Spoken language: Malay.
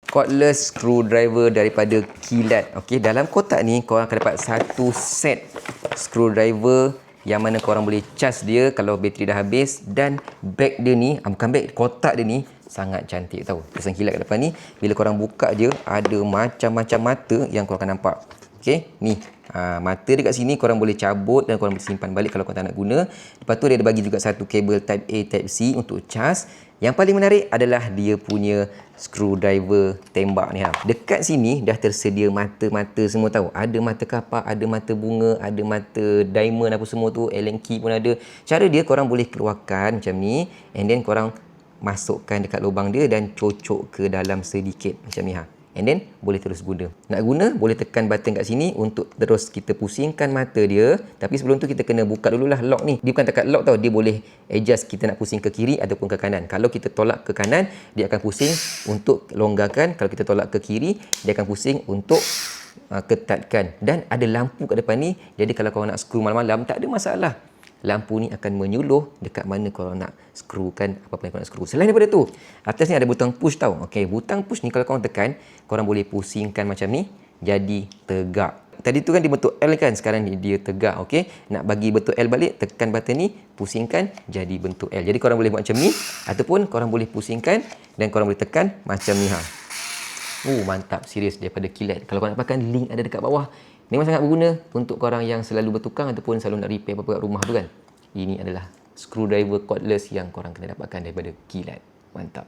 cordless screwdriver daripada Kilat. Okey, dalam kotak ni korang akan dapat satu set screwdriver yang mana korang boleh cas dia kalau bateri dah habis, dan beg dia ni, bukan beg, kotak dia ni sangat cantik tau. Pesan Kilat kat depan ni, bila korang buka dia ada macam-macam mata yang korang akan nampak. Okey, ni mata dia kat sini korang boleh cabut dan korang boleh simpan balik kalau korang tak nak guna. Lepas tu dia ada bagi juga satu kabel type A, type C untuk cas. Yang paling menarik adalah dia punya screwdriver tembak ni. Dekat sini dah tersedia mata-mata semua tahu. Ada mata kapak, ada mata bunga, ada mata diamond apa semua tu, Allen key pun ada. Cara dia korang boleh keluarkan macam ni, and then korang masukkan dekat lubang dia dan cocok ke dalam sedikit macam ni. And then boleh terus guna. Nak guna boleh tekan button kat sini untuk terus kita pusingkan mata dia. Tapi sebelum tu kita kena buka dululah lock ni. Dia bukan tekan lock tau, dia boleh adjust kita nak pusing ke kiri ataupun ke kanan. Kalau kita tolak ke kanan, dia akan pusing untuk longgarkan. Kalau kita tolak ke kiri, dia akan pusing untuk ketatkan. Dan ada lampu kat depan ni, jadi kalau korang nak screw malam-malam tak ada masalah. Lampu ni akan menyuluh dekat mana korang nak screwkan apa-apa yang korang nak screw. Selain daripada tu, atas ni ada butang push tau. Okey, butang push ni kalau korang tekan, korang boleh pusingkan macam ni jadi tegak. Tadi tu kan dia bentuk L kan, sekarang ni dia tegak. Okey, nak bagi bentuk L balik, tekan button ni, pusingkan jadi bentuk L. Jadi korang boleh buat macam ni ataupun korang boleh pusingkan dan korang boleh tekan macam ni. Mantap, serius, daripada Kilat. Kalau korang nak pakai, link ada dekat bawah. Memang sangat berguna untuk korang yang selalu bertukang ataupun selalu nak repair apa-apa kat rumah tu kan. Ini adalah screwdriver cordless yang korang kena dapatkan daripada Kilat. Mantap.